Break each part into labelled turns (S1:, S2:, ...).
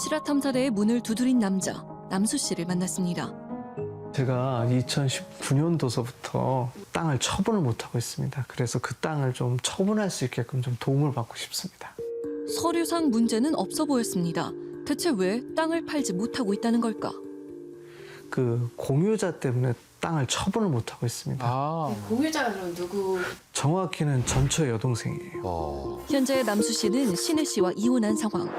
S1: 실화탐사대의 문을 두드린 남자, 남수 씨를 만났습니다.
S2: 제가 2019년도서부터 땅을 처분을 못하고 있습니다. 그래서 그 땅을 좀 처분할 수 있게끔 좀 도움을 받고 싶습니다.
S1: 서류상 문제는 없어 보였습니다. 대체 왜 땅을 팔지 못하고 있다는 걸까?
S2: 그 공유자 때문에 땅을 처분을 못하고 있습니다.
S3: 공유자가 그럼 누구?
S2: 정확히는 전처 여동생이에요.
S1: 현재 남수 씨는 신혜 씨와 이혼한 상황.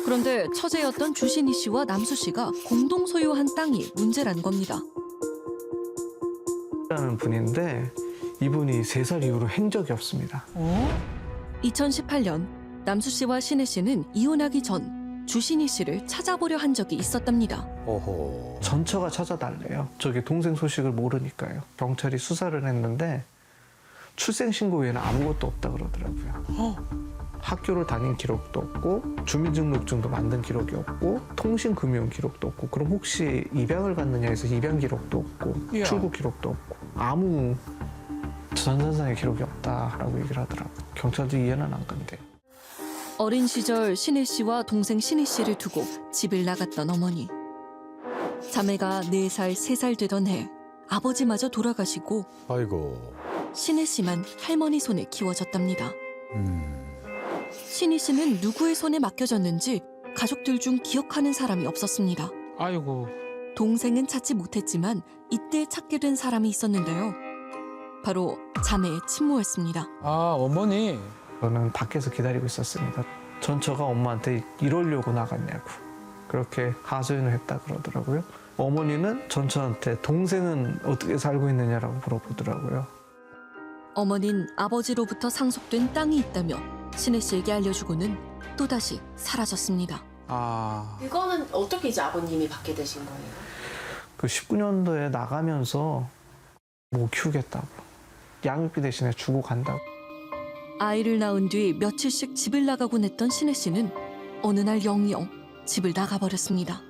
S1: 그런데 처제였던 주신희 씨와 남수 씨가 공동 소유한 땅이 문제란 겁니다.
S2: 라는 분인데 이분이 3살 이후로 행적이 없습니다.
S1: 2018년 남수 씨와 신혜 씨는 이혼하기 전 주신희 씨를 찾아보려 한 적이 있었답니다.
S2: 전처가 찾아달래요. 저기 동생 소식을 모르니까요. 경찰이 수사를 했는데 출생신고 외에는 아무것도 없다 그러더라고요. 학교를 다닌 기록도 없고 주민등록증도 만든 기록이 없고 통신금융 기록도 없고 그럼 혹시 입양을 갔느냐 해서 입양 기록도 없고 출국 기록도 없고 아무 전산상의 기록이 없다라고 얘기를 하더라고요. 경찰도 이해는 안 간대요.
S1: 어린 시절 신혜 씨와 동생 신희 씨를 두고 집을 나갔던 어머니. 자매가 4살, 3살 되던 해 아버지마저 돌아가시고
S4: 아이고.
S1: 신혜 씨만 할머니 손에 키워졌답니다. 신희 씨는 누구의 손에 맡겨졌는지 가족들 중 기억하는 사람이 없었습니다.
S5: 아이고.
S1: 동생은 찾지 못했지만 이때 찾게 된 사람이 있었는데요. 바로 자매의 친모였습니다.
S5: 아, 어머니.
S2: 저는 밖에서 기다리고 있었습니다. 전처가 엄마한테 이러려고 나갔냐고 그렇게 하소연을 했다 그러더라고요. 어머니는 전처한테 동생은 어떻게 살고 있느냐라고 물어보더라고요.
S1: 어머닌 아버지로부터 상속된 땅이 있다며 신혜 씨에게 알려주고는 또다시 사라졌습니다.
S5: 아.
S3: 이거는 어떻게 이제 아버님이 받게 되신 거예요?
S2: 그 19년도에 나가면서 못 키우겠다고 양육비 대신에 주고 간다고.
S1: 아이를 낳은 뒤 며칠씩 집을 나가곤 했던 신혜 씨는 어느 날 영영 집을 나가버렸습니다.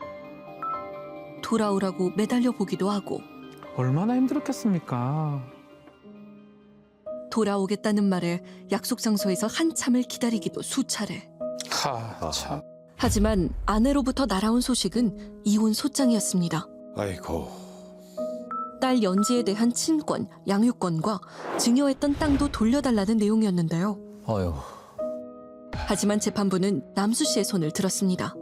S1: 돌아오라고 매달려 보기도 하고
S5: 얼마나 힘들었겠습니까?
S1: 돌아오겠다는 말에 약속 장소에서 한참을 기다리기도 수차례.
S5: 하, 참.
S1: 하지만 아내로부터 날아온 소식은 이혼 소장이었습니다.
S4: 아이고.
S1: 딸 연지에 대한 친권, 양육권과 증여했던 땅도 돌려달라는 내용이었는데요.
S4: 아유.
S1: 하지만 재판부는 남수 씨의 손을 들었습니다.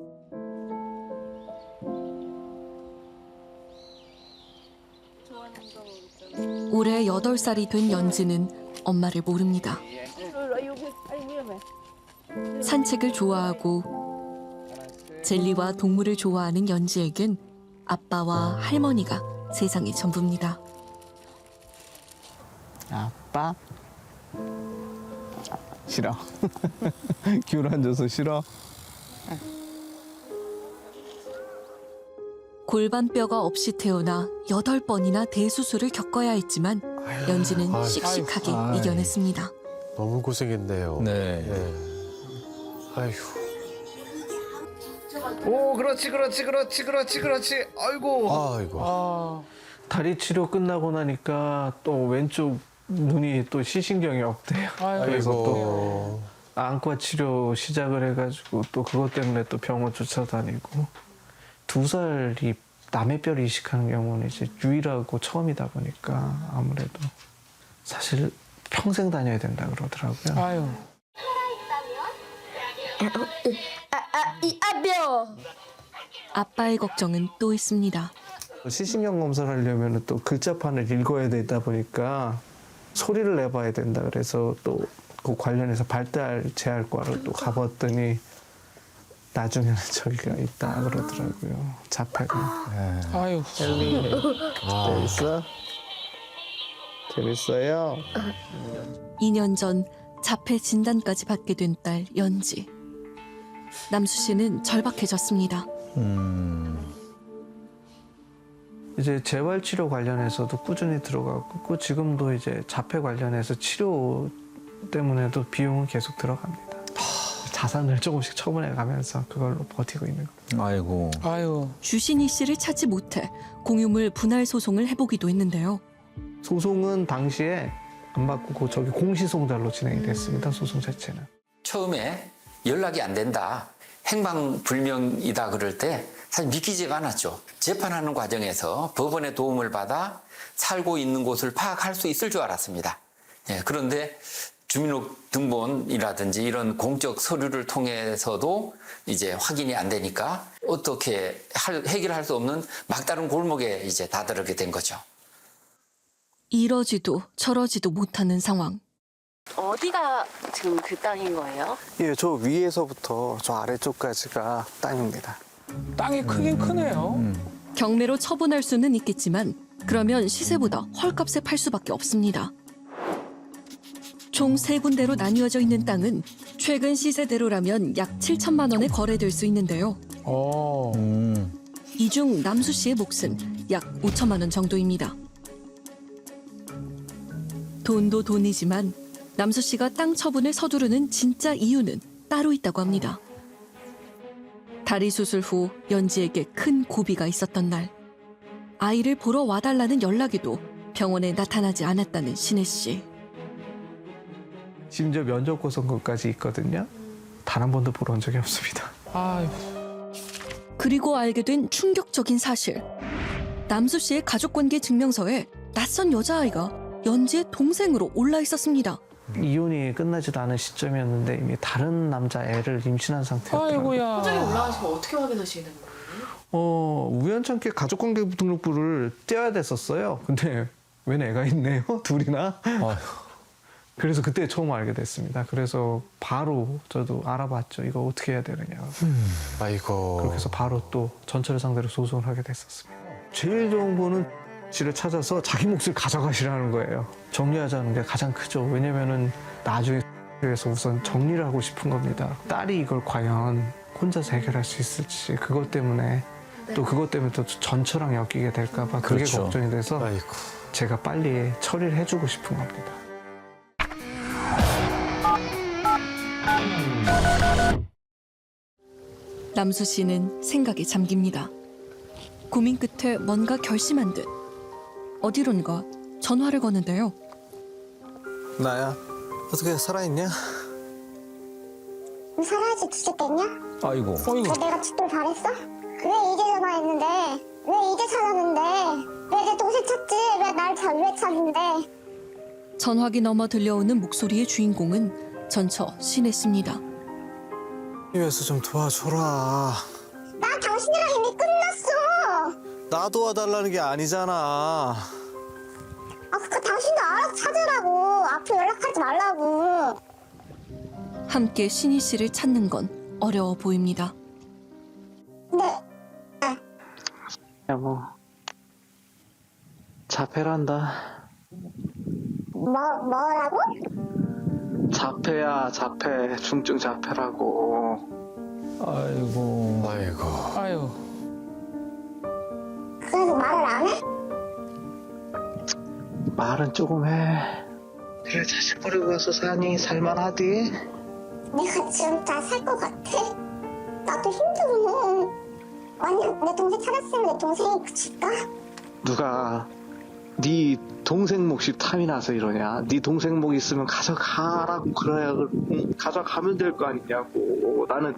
S1: 올해 8살이 된 연지는 엄마를 모릅니다. 산책을 좋아하고 젤리와 동물을 좋아하는 연지에겐 아빠와 할머니가 세상의 전부입니다.
S6: 아빠? 싫어. 귤 앉아서 싫어.
S1: 골반뼈가 없이 태어나 8번이나 대수술을 겪어야 했지만 연지는 씩씩하게
S4: 아이고.
S1: 이겨냈습니다.
S4: 너무 고생했네요.
S6: 네.
S4: 아휴.
S2: 오 그렇지. 아이고.
S4: 아이고.
S5: 아.
S2: 다리 치료 끝나고 나니까 또 왼쪽 눈이 또 시신경이 없대요. 그래서 또 안과 치료 시작을 해가지고 또 그것 때문에 또 병원 쫓아다니고 2살이 남의 뼈를 이식하는 경우는 이제 유일하고 처음이다 보니까 아무래도 사실 평생 다녀야 된다 그러더라고요.
S5: 아유.
S1: 아빠의 걱정은 또 있습니다.
S2: 시신경 검사를 하려면 또 글자판을 읽어야 되다 보니까 소리를 내봐야 된다 그래서 또 그 관련해서 발달 재활과를 또 가봤더니 나중에는 저기가 있다 그러더라고요. 자폐가.
S5: 아유.
S6: 재밌어? 재밌어요?
S1: 2년 전 자폐 진단까지 받게 된 딸 연지. 남수 씨는 절박해졌습니다.
S2: 이제 재활치료 관련해서도 꾸준히 들어가고 지금도 이제 자폐 관련해서 치료 때문에도 비용은 계속 들어갑니다. 자산을 조금씩 처분해 가면서 그걸로 버티고 있는 겁니다.
S6: 아이고.
S5: 아유.
S1: 주신희 씨를 찾지 못해 공유물 분할 소송을 해보기도 했는데요.
S2: 소송은 당시에 안 받고 저기 공시송달로 진행이 됐습니다. 소송 자체는.
S7: 처음에 연락이 안 된다. 행방불명이다 그럴 때 사실 믿기지가 않았죠. 재판하는 과정에서 법원의 도움을 받아 살고 있는 곳을 파악할 수 있을 줄 알았습니다. 예, 그런데 주민등록번이라든지 이런 공적 서류를 통해서도 이제 확인이 안 되니까 어떻게 해결할 수 없는 막다른 골목에 이제 다다르게 된 거죠.
S1: 이러지도 저러지도 못하는 상황.
S3: 어디가 지금 그 땅인 거예요?
S2: 예, 저 위에서부터 저 아래쪽까지가 땅입니다.
S5: 땅이 크긴 크네요.
S1: 경매로 처분할 수는 있겠지만 그러면 시세보다 헐값에 팔 수밖에 없습니다. 총 3군데로 나뉘어져 있는 땅은 최근 시세대로라면 약 7천만 원에 거래될 수 있는데요. 이 중 남수 씨의 몫은 약 5천만 원 정도입니다. 돈도 돈이지만 남수 씨가 땅 처분을 서두르는 진짜 이유는 따로 있다고 합니다. 다리 수술 후 연지에게 큰 고비가 있었던 날, 아이를 보러 와달라는 연락에도 병원에 나타나지 않았다는 신혜 씨.
S2: 심지어 면접 고성권까지 있거든요. 단 한 번도 보러 온 적이 없습니다.
S5: 아유.
S1: 그리고 알게 된 충격적인 사실. 남수 씨의 가족관계 증명서에 낯선 여자아이가 연지의 동생으로 올라 있었습니다.
S2: 이혼이 끝나지도 않은 시점이었는데 이미 다른 남자애를 임신한 상태였더라고요.
S5: 아이고야.
S3: 현장에 올라가시면 어떻게 확인하시는 거예요?
S2: 우연찮게 가족관계 등록부를 떼어야 됐었어요. 근데 웬 애가 있네요, 둘이나. 그래서 그때 처음 알게 됐습니다. 그래서 바로 저도 알아봤죠. 이거 어떻게 해야 되느냐.
S4: 아이고.
S2: 그렇게 해서 바로 또 전철을 상대로 소송을 하게 됐었습니다. 제일 좋은 거는 씨를 찾아서 자기 몫을 가져가시라는 거예요. 정리하자는 게 가장 크죠. 왜냐면은 나중에 그래서 우선 정리를 하고 싶은 겁니다. 딸이 이걸 과연 혼자서 해결할 수 있을지 그것 때문에 또 그것 때문에 또 전처랑 엮이게 될까 봐 그게
S4: 그렇죠.
S2: 걱정이 돼서
S4: 아이고.
S2: 제가 빨리 처리를 해주고 싶은 겁니다.
S1: 남수 씨는 생각에 잠깁니다. 고민 끝에 뭔가 결심한 듯 어디론가 전화를 거는데요.
S2: 나야, 어떻게 살아있냐?
S8: 살아야지 두세 뺐냐?
S2: 아이고.
S8: 내가 죽길 바랬어? 왜 이제 전화했는데? 왜 이제 찾았는데? 왜 내 동생 찾지? 왜 찾는데?
S1: 전화기 넘어 들려오는 목소리의 주인공은 전처 신혜 씨입니다.
S2: 위해서 좀 도와줘라.
S8: 난 당신이랑 이미 끝났어.
S2: 나 도와달라는 게 아니잖아.
S8: 그거 당신도 알아서 찾으라고. 앞으로 연락하지 말라고.
S1: 함께 신희 씨를 찾는 건 어려워 보입니다.
S8: 네.
S2: 여보, 자폐란다.
S8: 뭐라고?
S2: 자폐야, 자폐. 중증 자폐라고. 아이고.
S4: 아이고.
S5: 아유.
S8: 그래서 말을 안 해?
S2: 말은 조금 해. 그래, 자식 버리고 가서 사니 살만하디?
S8: 내가 진짜 살 것 같아? 나도 힘들어. 만약 내 동생 찾았으면 내 동생이 그칠까?
S2: 누가 네 동생 몫이 탐이 나서 이러냐? 네 동생 몫 있으면 가져가라고 그래야 가져가면 될 거 아니냐고. 나는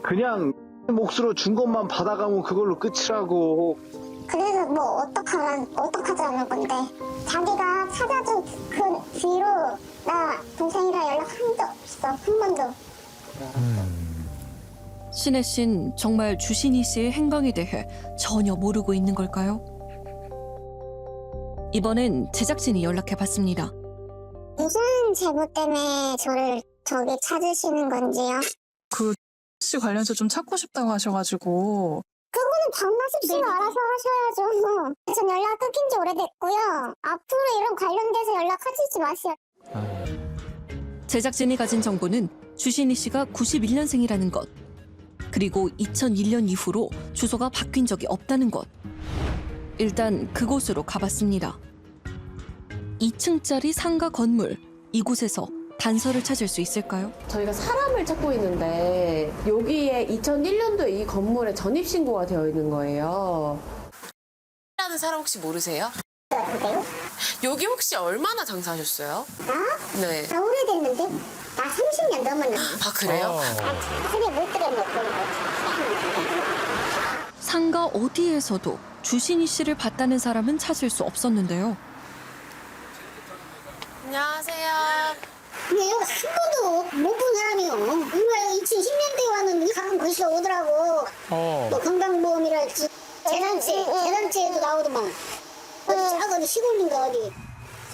S2: 그냥 몫으로 준 것만 받아가면 그걸로 끝이라고.
S8: 그래서 뭐 어떡하자는 건데. 자기가 찾아준 그 뒤로 나 동생이랑 연락한 적 없어. 한 번도.
S1: 신혜 씨는 정말 주신희 씨의 행방에 대해 전혀 모르고 있는 걸까요? 이번엔 제작진이 연락해봤습니다.
S8: 무슨 제보 때문에 저를 저기 찾으시는 건지요?
S9: 씨 관련해서 좀 찾고 싶다고 하셔가지고.
S8: 그거는 박나식 씨가 알아서 하셔야죠. 전 연락 끊긴 지 오래됐고요. 앞으로 이런 관련돼서 연락하시지 마세요.
S1: 제작진이 가진 정보는 주신희 씨가 91년생이라는 것, 그리고 2001년 이후로 주소가 바뀐 적이 없다는 것. 일단 그곳으로 가봤습니다. 2층짜리 상가 건물, 이곳에서 단서를 찾을 수 있을까요?
S3: 저희가 사람을 찾고 있는데 여기에 2001년도에 이 건물에 전입신고가 되어 있는 거예요. 라는 사람 혹시 모르세요? 여기 혹시 얼마나 장사하셨어요?
S8: 나?
S3: 네.
S8: 나 오래됐는데? 나 30년 넘었는데.
S3: 아, 그래요?
S8: 손에 못 들어놓고.
S1: 상가 어디에서도 주신희 씨를 봤다는 사람은 찾을 수 없었는데요.
S3: 안녕하세요.
S8: 근데 여기 한 번도 못 본 사람이요. 이거 2010년대에 왔는데 가끔 글씨가 오더라고. 또 건강보험이랄지 재산세에도 나오더만. 어디 작은 시골인가 어디.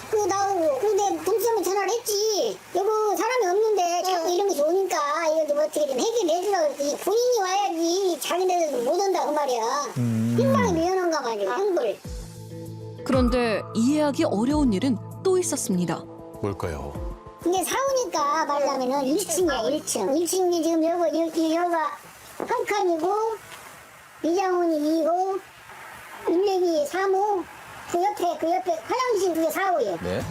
S8: 그거 나오고. 근데 동생은 전화를 했지. 여보 사람이 없는데 자꾸 이런 게 좋으니까 이거 좀 어떻게 좀 해결해주라고 그랬더니 본인이 와야지 자기네들도 못 온다고 말이야. 행방이 미안한가 말이야. 행불.
S1: 그런데 이해하기 어려운 일은 또 있었습니다.
S4: 뭘까요?
S8: 근데 사오니까 말하자면은 1층이야 1층. 1층이 지금 여가 한 칸이고 이장훈이 2고 일렉이 3호 그 옆에 화장실 그게 4호예요.
S4: 네.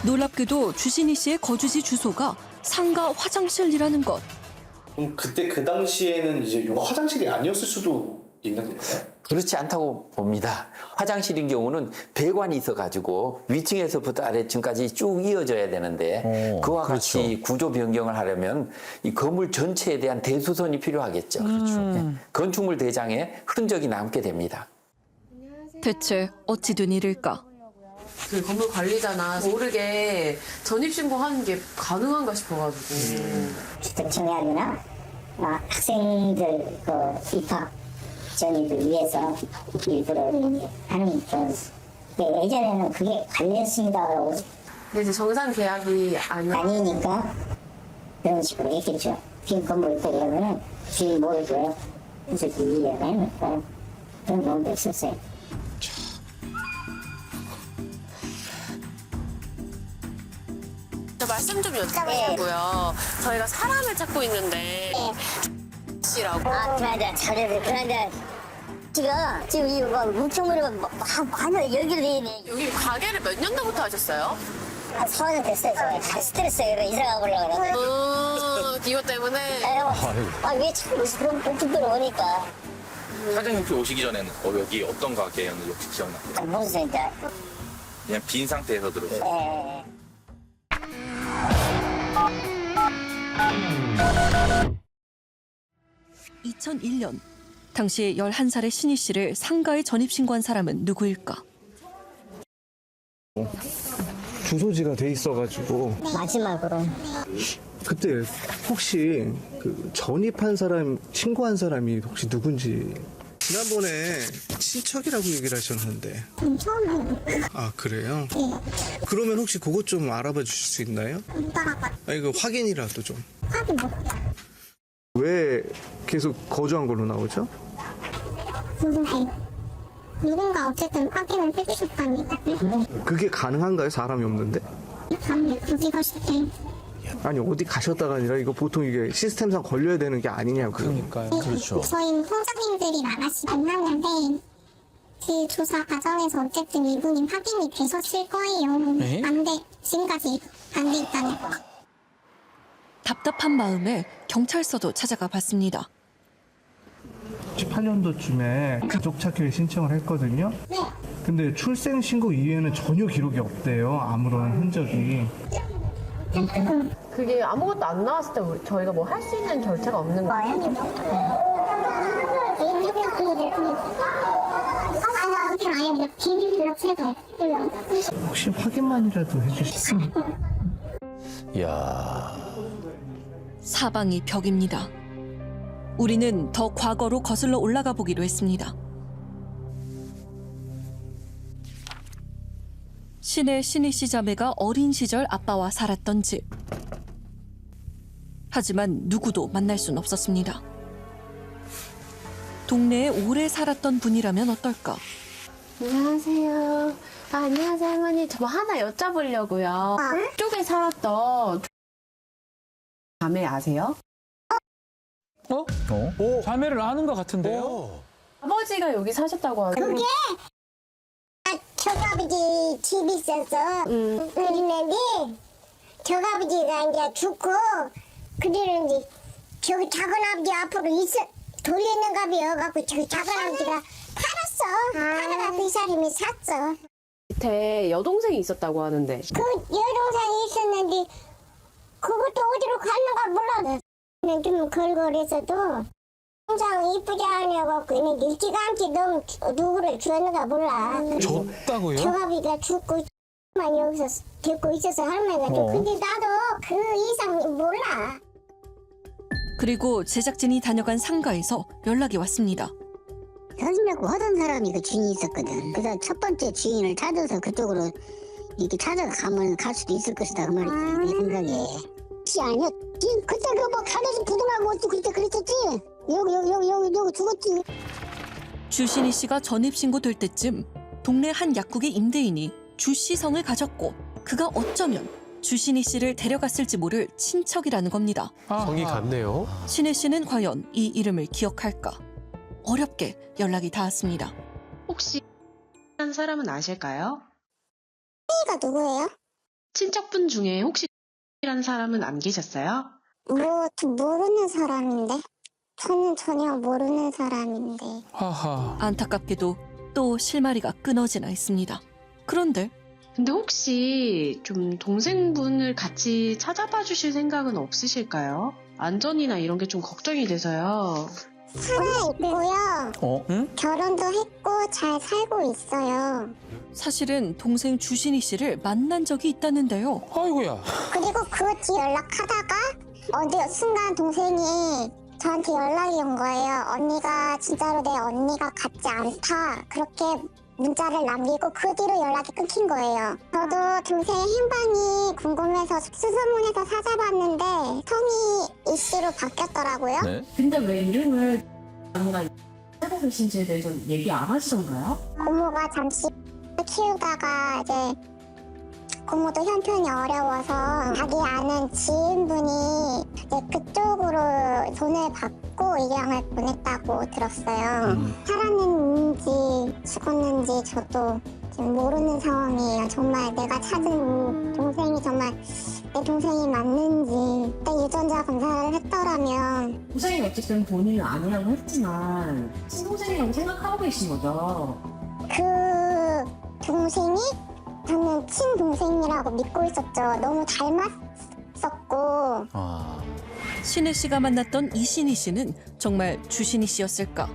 S1: 놀랍게도 주신희 씨의 거주지 주소가 상가 화장실이라는 것.
S2: 그럼 그때 그 당시에는 이제 요 화장실이 아니었을 수도 있는 건가요?
S7: 그렇지 않다고 봅니다. 화장실인 경우는 배관이 있어가지고 위층에서부터 아래층까지 쭉 이어져야 되는데 그와 같이 구조 변경을 하려면 이 건물 전체에 대한 대수선이 필요하겠죠. 네. 건축물 대장에 흔적이 남게 됩니다.
S1: 대체 어찌 된 일일까?
S3: 그 건물 관리자나 모르게 전입신고하는 게 가능한가 싶어가지고.
S8: 주택청약이나 학생들 그 입학 전입을 위해서 일부러 하는 좀 예전에는 그게 관련습니다라고
S3: 근데 이제 정상 계약이
S8: 아니니까 그런 식으로 했겠죠. 빈 건물 있고 그러면은 주인 모르고요. 그래서 이해가 해놓고 그런 경우도 있었어요.
S3: 저 말씀 좀 여쭤보려고요. 저희가 사람을 찾고 있는데 씨라고.
S8: 그나저나 잘해도 그나저나 지금 이거 우편물이 많아 여기로 돼 있네.
S3: 여기 가게를 몇 년도부터 하셨어요?
S8: 한 4년 됐어요. 저 스트레스가 이사 가보려고 그러는데.
S3: 이것 때문에.
S8: 왜 자꾸 그런 복직들 오니까.
S10: 사장님 혹시 오시기 전에는 여기 어떤 가게였는지 혹시 기억나요?
S8: 모르겠어요, 이제.
S10: 그냥 빈 상태에서 들어오세요.
S8: 예.
S1: 2001년 당시 11살의 신희 씨를 상가에 전입신고한 사람은 누구일까?
S2: 주소지가 돼 있어가지고
S8: 마지막으로.
S2: 그때 혹시 그 전입한 사람, 신고한 사람이 혹시 누군지 지난번에 친척이라고 얘기를 하셨는데
S8: 처음에
S2: 아 그래요? 그러면 혹시 그것 좀 알아봐 주실 수 있나요? 아니 그 확인이라도 좀.
S8: 확인 못.
S2: 왜 계속 거주한 걸로 나오죠?
S8: 누군가 어쨌든 확인을 해주셨다니까.
S2: 그게 가능한가요? 사람이 없는데?
S8: 어디 가실 때?
S2: 아니 어디 가셨다가 아니라 이거 보통 이게 시스템상 걸려야 되는 게 아니냐고요.
S5: 그러니까요.
S4: 그렇죠.
S8: 저희 홍장님들이 나가시 만났는데 그 조사 과정에서 어쨌든 이분이 확인이 되셨을 거예요.
S5: 네?
S8: 안 돼. 지금까지 안 돼 있다는 거.
S1: 답답한 마음에 경찰서도 찾아가 봤습니다.
S2: 18년도쯤에 가족 찾기를 신청을 했거든요.
S8: 네.
S2: 근데 출생 신고 이후에는 전혀 기록이 없대요. 아무런 흔적이.
S3: 그게 아무것도 안 나왔을 때 저희가 뭐 할 수 있는 결제가 없는 거예요?
S2: 혹시 확인만이라도 해주실 수 있어요?
S4: 이야.
S1: 사방이 벽입니다. 우리는 더 과거로 거슬러 올라가 보기로 했습니다. 신의 신희 씨 자매가 어린 시절 아빠와 살았던 집. 하지만 누구도 만날 순 없었습니다. 동네에 오래 살았던 분이라면 어떨까?
S3: 안녕하세요. 안녕하세요, 할머니. 저 뭐 하나 여쭤보려고요. 쪽에 살았던 자매 아세요?
S5: 자매를 아는 것 같은데요?
S3: 아버지가 여기 사셨다고 하죠.
S8: 그게 저아버지 집이 있어서 그랬는데 저아버지가 이제 죽고 그대로 이제 저기 작은아버지 앞으로 돌려있는 값이어갖고 저기 작은아버지가 팔았어. 팔아가 그 사람이 샀어.
S3: 밑에 여동생이 있었다고 하는데.
S8: 그 여동생이 있었는데 그것도 어디로 갔는가 몰라. 그냥 좀 걸걸해서도 항상 이쁘지 않아갖고 일찌감치 너무 누구를 주었는가 몰라.
S5: 줬다고요?
S8: 저가비가 죽고 만 여기서 데리고 있어서 할머니가 좀 근데 나도 그 이상 몰라.
S1: 그리고 제작진이 다녀간 상가에서 연락이 왔습니다.
S8: 현수 잡고 하던 사람이 그 주인이 있었거든. 그래서 첫 번째 주인을 찾아서 그쪽으로 이렇게 찾아가면 갈 수도 있을 것이다 그 말이지. 내 생각에. 아니야. 그때 그뭐 가게에서 부동하고 어찌 그때 그랬었지. 여기 죽었지.
S1: 주신희 씨가 전입신고될 때쯤 동네 한 약국의 임대인이 주씨성을 가졌고 그가 어쩌면 주신희 씨를 데려갔을지 모를 친척이라는 겁니다.
S4: 성이 같네요.
S1: 신혜 씨는 과연 이 이름을 기억할까? 어렵게 연락이 닿았습니다.
S11: 혹시 한 사람은 아실까요?
S8: 가 누구예요?
S11: 친척분 중에 혹시 라는 사람은 안 계셨어요?
S8: 모르는 사람인데. 저는 전혀 모르는 사람인데.
S5: 하하.
S1: 안타깝게도 또 실마리가 끊어지나 했습니다. 그런데
S11: 근데 혹시 좀 동생분을 같이 찾아봐 주실 생각은 없으실까요? 안전이나 이런 게 좀 걱정이 돼서요.
S8: 살아있고요.
S5: 응?
S8: 결혼도 했고 잘 살고 있어요.
S1: 사실은 동생 주신희 씨를 만난 적이 있다는데요.
S5: 아이고야.
S8: 그리고 그 뒤 연락하다가 어느 순간 동생이 저한테 연락이 온 거예요. 언니가 진짜로 내 언니가 같지 않다. 그렇게 문자를 남기고 그 뒤로 연락이 끊긴 거예요. 저도 동생의 행방이 궁금해서 수소문해서 찾아봤는데 성이 이씨로 바뀌었더라고요.
S4: 네.
S3: 근데 왜 이름을 언니가 하고 계신지에 대해서 얘기 안 하시던가요?
S8: 고모가 잠시 키우다가 이제 고모도 형편이 어려워서 자기 아는 지인분이 이제 그쪽으로 돈을 받고 입양을 보냈다고 들었어요. 살았는지 죽었는지 저도 지금 모르는 상황이에요. 정말 내가 찾은 동생이 정말 내 동생이 맞는지 그때 유전자 검사를 했더라면
S3: 동생이 어쨌든 본인은 아니라고 했지만 친동생이라고 생각하고 계신 거죠?
S8: 그 동생이 저는 친동생이라고 믿고 있었죠. 너무 닮았었고.
S1: 신혜 씨가 만났던 이신희 씨는 정말 주신희 씨였을까?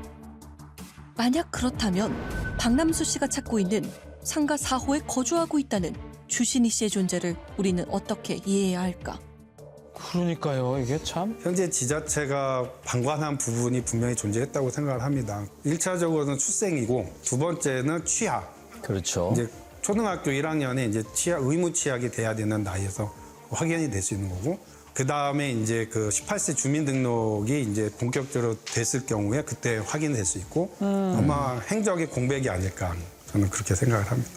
S1: 만약 그렇다면 박남수 씨가 찾고 있는 상가 4호에 거주하고 있다는 주신희 씨의 존재를 우리는 어떻게 이해해야 할까?
S5: 그러니까요. 이게 참.
S12: 현재 지자체가 방관한 부분이 분명히 존재했다고 생각을 합니다. 1차적으로는 출생이고 두 번째는 취학.
S4: 그렇죠.
S12: 이제 초등학교 1학년에 이제 의무 취약이 돼야 되는 나이에서 확인이 될 수 있는 거고, 그 다음에 이제 그 18세 주민등록이 이제 본격적으로 됐을 경우에 그때 확인될 수 있고, 아마 행적의 공백이 아닐까 저는 그렇게 생각을 합니다.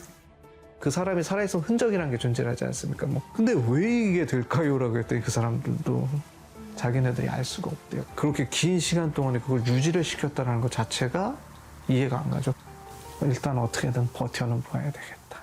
S2: 그 사람이 살아있으면 흔적이라는 게 존재하지 않습니까? 근데 왜 이게 될까요?라고 했더니 그 사람들도 자기네들이 알 수가 없대요. 그렇게 긴 시간 동안에 그걸 유지를 시켰다는 것 자체가 이해가 안 가죠. 일단 어떻게든 버텨는 봐야 되겠다.